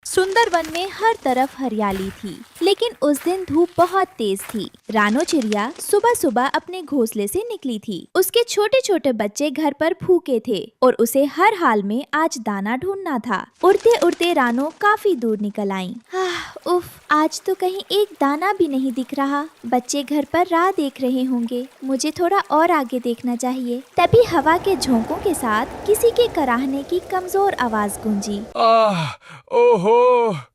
सुंदर वन में हर तरफ हरियाली थी, लेकिन उस दिन धूप बहुत तेज थी। रानो चिड़िया सुबह सुबह अपने घोंसले से निकली थी। उसके छोटे छोटे बच्चे घर पर भूखे थे और उसे हर हाल में आज दाना ढूंढना था। उड़ते उड़ते रानो काफी दूर निकल आई। उफ, आज तो कहीं एक दाना भी नहीं दिख रहा। बच्चे घर पर राह देख रहे होंगे। मुझे थोड़ा और आगे देखना चाहिए। तभी हवा के झोंकों के साथ किसी के कराहने की कमजोर आवाज गूंजी। ओहो,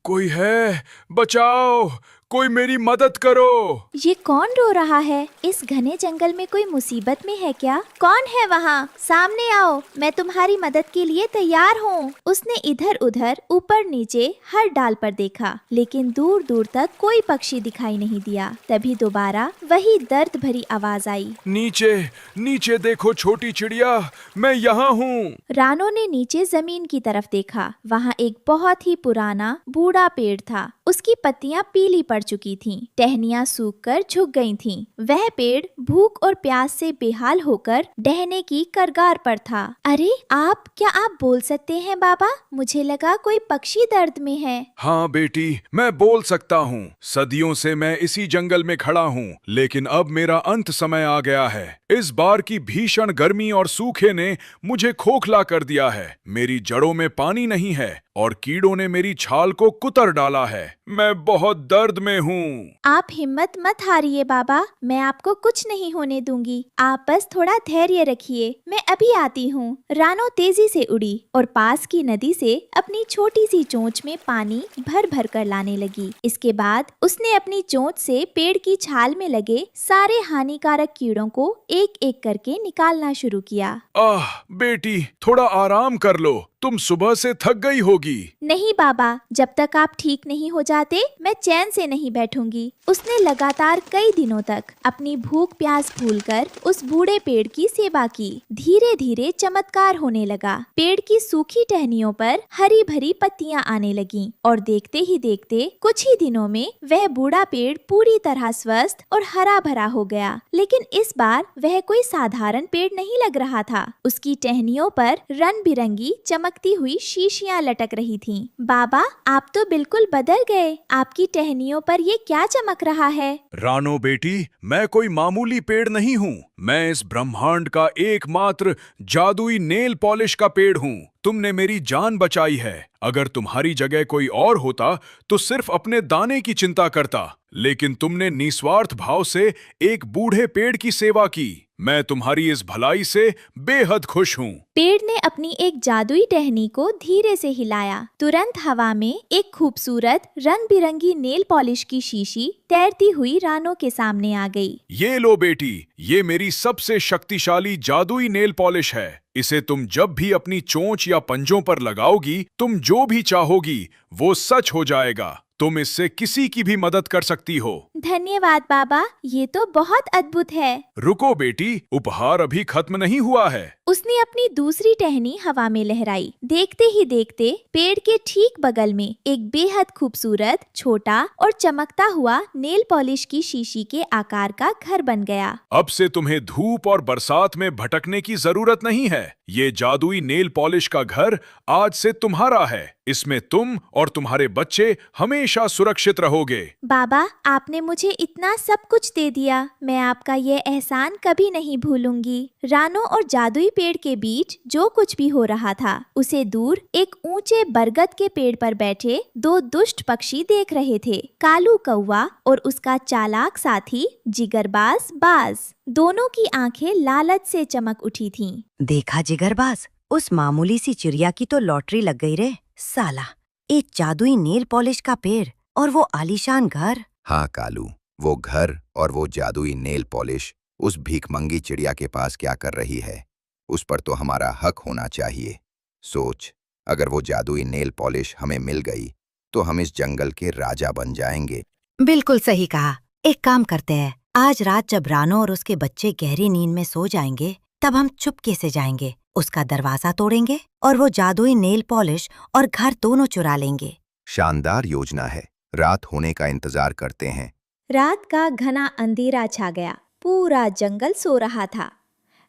कोई है? बचाओ, कोई मेरी मदद करो। ये कौन रो रहा है? इस घने जंगल में कोई मुसीबत में है क्या? कौन है वहाँ? सामने आओ, मैं तुम्हारी मदद के लिए तैयार हूँ। उसने इधर उधर ऊपर नीचे हर डाल पर देखा, लेकिन दूर दूर तक कोई पक्षी दिखाई नहीं दिया। तभी दोबारा वही दर्द भरी आवाज आई। नीचे नीचे देखो छोटी चिड़िया, मैं यहाँ हूँ। रानो ने नीचे जमीन की तरफ देखा। वहाँ एक बहुत ही पुराना बूढ़ा पेड़ था। उसकी पत्तियां पीली पड़ चुकी थीं, टहनियां सूखकर झुक गई थीं। वह पेड़ भूख और प्यास से बेहाल होकर ढहने की कगार पर था। अरे क्या आप बोल सकते हैं बाबा? मुझे लगा कोई पक्षी दर्द में है। हाँ बेटी, मैं बोल सकता हूँ। सदियों से मैं इसी जंगल में खड़ा हूँ, लेकिन अब मेरा अंत समय आ गया है। इस बार की भीषण गर्मी और सूखे ने मुझे खोखला कर दिया है। मेरी जड़ों में पानी नहीं है और कीड़ों ने मेरी छाल को कुतर डाला है। मैं बहुत दर्द में हूँ। आप हिम्मत मत हारिए बाबा, मैं आपको कुछ नहीं होने दूंगी। आप बस थोड़ा धैर्य रखिए, मैं अभी आती हूँ। रानो तेजी से उड़ी और पास की नदी से अपनी छोटी सी चोंच में पानी भर भर कर लाने लगी। इसके बाद उसने अपनी चोंच से पेड़ की छाल में लगे सारे हानिकारक कीड़ों को एक एक करके निकालना शुरू किया। बेटी, थोड़ा आराम कर लो, तुम सुबह से थक गई होगी। नहीं बाबा, जब तक आप ठीक नहीं हो जाते मैं चैन से नहीं बैठूंगी। उसने लगातार कई दिनों तक अपनी भूख प्यास भूलकर उस बूढ़े पेड़ की सेवा की। धीरे धीरे चमत्कार होने लगा। पेड़ की सूखी टहनियों पर हरी भरी पत्तियां आने लगीं और देखते ही देखते कुछ ही दिनों में वह बूढ़ा पेड़ पूरी तरह स्वस्थ और हरा भरा हो गया। लेकिन इस बार वह कोई साधारण पेड़ नहीं लग रहा था। उसकी टहनियों पर रंग बिरंगी चमकती हुई शीशियां लटक रही थीं। बाबा, आप तो बिल्कुल बदल गए। आपकी टहनियों पर ये क्या चमक रहा है? रानो बेटी, मैं कोई मामूली पेड़ नहीं हूँ। मैं इस ब्रह्मांड का एकमात्र जादुई नेल पॉलिश का पेड़ हूँ। तुमने मेरी जान बचाई है। अगर तुम्हारी जगह कोई और होता तो सिर्फ अपने दाने की चिंता करता, लेकिन तुमने निस्वार्थ भाव से एक बूढ़े पेड़ की सेवा की। मैं तुम्हारी इस भलाई से बेहद खुश हूँ। पेड़ ने अपनी एक जादुई टहनी को धीरे से हिलाया। तुरंत हवा में एक खूबसूरत रंग बिरंगी नेल पॉलिश की शीशी तैरती हुई रानो के सामने आ गई। ये लो बेटी, ये मेरी सबसे शक्तिशाली जादुई नेल पॉलिश है। इसे तुम जब भी अपनी चोंच या पंजों पर लगाओगी, तुम जो भी चाहोगी वो सच हो जाएगा। तुम इससे किसी की भी मदद कर सकती हो। धन्यवाद बाबा, ये तो बहुत अद्भुत है। रुको बेटी, उपहार अभी खत्म नहीं हुआ है। उसने अपनी दूसरी टहनी हवा में लहराई। देखते ही देखते पेड़ के ठीक बगल में एक बेहद खूबसूरत छोटा और चमकता हुआ नेल पॉलिश की शीशी के आकार का घर बन गया। अब से तुम्हें धूप और बरसात में भटकने की जरूरत नहीं है। ये जादुई नेल पॉलिश का घर आज से तुम्हारा है। इसमें तुम और तुम्हारे बच्चे हमेशा सुरक्षित रहोगे। बाबा, आपने मुझे इतना सब कुछ दे दिया। मैं आपका ये एहसान कभी नहीं भूलूंगी। रानो और जादुई पेड़ के बीच जो कुछ भी हो रहा था, उसे दूर एक ऊंचे बरगद के पेड़ पर बैठे दो दुष्ट पक्षी देख रहे थे। कालू कौवा और उसका चालाक साथी जिगरबाज बाज। दोनों की आंखें लालच से चमक उठी थीं। देखा जिगरबाज, उस मामूली सी चिड़िया की तो लॉटरी लग गई रे। साला, एक जादुई नेल पॉलिश का पेड़ और वो आलीशान घर। हाँ कालू, वो घर और वो जादुई नेल पॉलिश उस भीखमंगी चिड़िया के पास क्या कर रही है? उस पर तो हमारा हक होना चाहिए। सोच, अगर वो जादुई नेल पॉलिश हमें मिल गई तो हम इस जंगल के राजा बन जाएंगे। बिल्कुल सही कहा। एक काम करते हैं, आज रात जब रानो और उसके बच्चे गहरी नींद में सो जाएंगे, तब हम चुपके से जाएंगे, उसका दरवाजा तोड़ेंगे और वो जादुई नेल पॉलिश और घर दोनों चुरा लेंगे। शानदार योजना है। रात होने का इंतजार करते हैं। रात का घना अंधेरा छा गया। पूरा जंगल सो रहा था।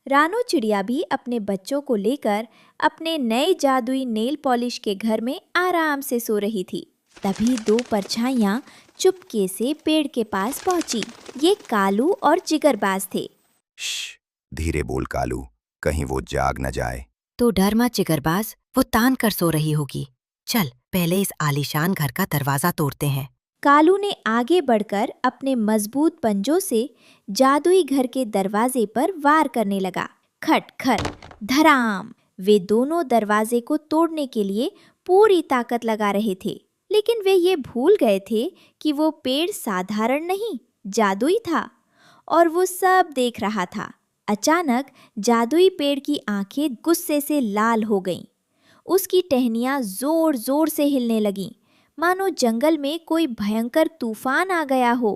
रानो चिड़िया भी अपने बच्चों को लेकर अपने नए जादुई नेल पॉलिश के घर में आराम से सो रही थी। तभी दो परछाइयां चुपके से पेड़ के पास पहुंची। ये कालू और जिगरबाज थे। श्श, धीरे बोल कालू, कहीं वो जाग न जाए। तो डर मत जिगरबाज, वो तान कर सो रही होगी। चल पहले इस आलीशान घर का दरवाजा तोड़ते हैं। कालू ने आगे बढ़कर अपने मजबूत पंजों से जादुई घर के दरवाजे पर वार करने लगा। खट खट धड़ाम। वे दोनों दरवाजे को तोड़ने के लिए पूरी ताकत लगा रहे थे, लेकिन वे ये भूल गए थे कि वो पेड़ साधारण नहीं, जादुई था और वो सब देख रहा था। अचानक जादुई पेड़ की आंखें गुस्से से लाल हो गईं। उसकी टहनियां जोर जोर से हिलने लगीं, मानो जंगल में कोई भयंकर तूफान आ गया हो।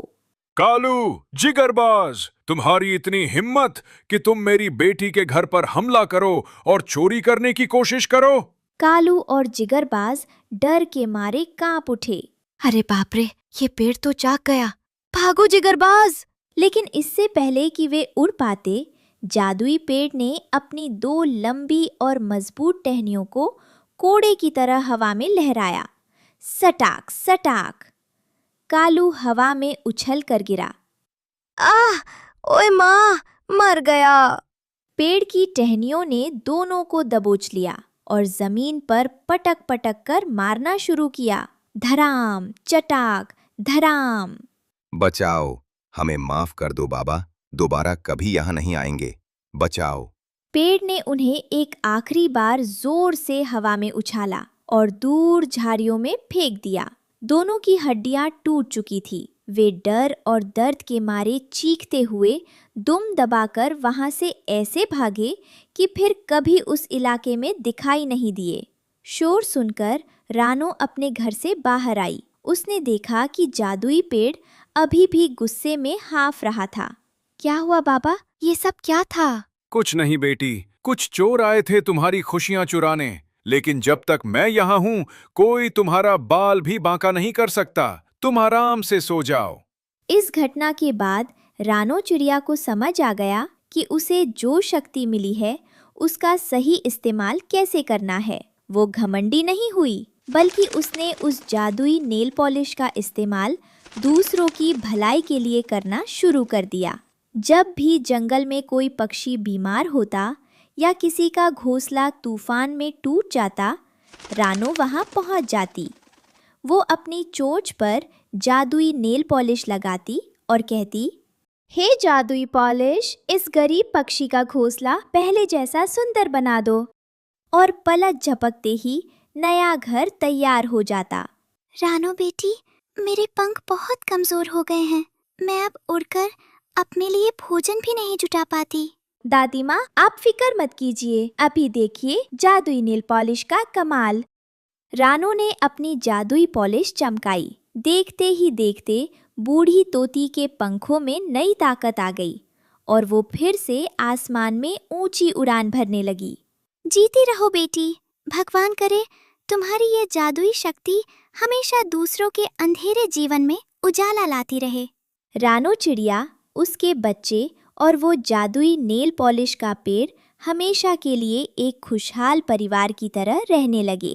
कालू, जिगरबाज, तुम्हारी इतनी हिम्मत कि तुम मेरी बेटी के घर पर हमला करो और चोरी करने की कोशिश करो। कालू और जिगरबाज डर के मारे कांप उठे। अरे बाप रे, ये पेड़ तो जाग गया। भागो जिगरबाज। लेकिन इससे पहले कि वे उड़ पाते, जादुई पेड़ ने अपनी दो लंबी और मजबूत टहनियों को कोड़े की तरह हवा में लहराया। सटाक सटाक। कालू हवा में उछल कर गिरा। आह, ओए माँ, मर गया। पेड़ की टहनियों ने दोनों को दबोच लिया और जमीन पर पटक पटक कर मारना शुरू किया। धराम चटाक धराम। बचाओ, हमें माफ कर दो बाबा, दोबारा कभी यहाँ नहीं आएंगे, बचाओ। पेड़ ने उन्हें एक आखिरी बार जोर से हवा में उछाला और दूर झाड़ियों में फेंक दिया। दोनों की हड्डियां टूट चुकी थी। वे डर और दर्द के मारे चीखते हुए दुम दबाकर वहां से ऐसे भागे कि फिर कभी उस इलाके में दिखाई नहीं दिए। शोर सुनकर रानो अपने घर से बाहर आई। उसने देखा कि जादुई पेड़ अभी भी गुस्से में हाँफ रहा था। क्या हुआ बाबा, ये सब क्या था? कुछ नहीं बेटी, कुछ चोर आए थे तुम्हारी खुशियां चुराने, लेकिन जब तक मैं यहाँ हूँ कोई तुम्हारा बाल भी बांका नहीं कर सकता। तुम आराम से सो जाओ। इस घटना के बाद रानो चिड़िया को समझ आ गया कि उसे जो शक्ति मिली है उसका सही इस्तेमाल कैसे करना है। वो घमंडी नहीं हुई, बल्कि उसने उस जादुई नेल पॉलिश का इस्तेमाल दूसरों की भलाई के लिए करना शुरू कर दिया। जब भी जंगल में कोई पक्षी बीमार होता या किसी का घोंसला तूफान में टूट जाता, रानो वहां पहुंच जाती। वो अपनी चोंच पर जादुई नेल पॉलिश लगाती और कहती, हे जादुई पॉलिश, इस गरीब पक्षी का घोंसला पहले जैसा सुंदर बना दो। और पलक झपकते ही नया घर तैयार हो जाता। रानो बेटी, मेरे पंख बहुत कमजोर हो गए हैं। मैं अब उड़कर अपने लिए भोजन भी नहीं जुटा पाती। दादी माँ, आप फिक्र मत कीजिए, अभी देखिए जादुई नेल पॉलिश का कमाल। रानो ने अपनी जादुई पॉलिश चमकाई। देखते ही देखते बूढ़ी तोती के पंखों में नई ताकत आ गई और वो फिर से आसमान में ऊंची उड़ान भरने लगी। जीती रहो बेटी, भगवान करे तुम्हारी ये जादुई शक्ति हमेशा दूसरों के अंधेरे जीवन में उजाला लाती रहे। रानो चिड़िया, उसके बच्चे और वो जादुई नेल पॉलिश का पेड़ हमेशा के लिए एक खुशहाल परिवार की तरह रहने लगे।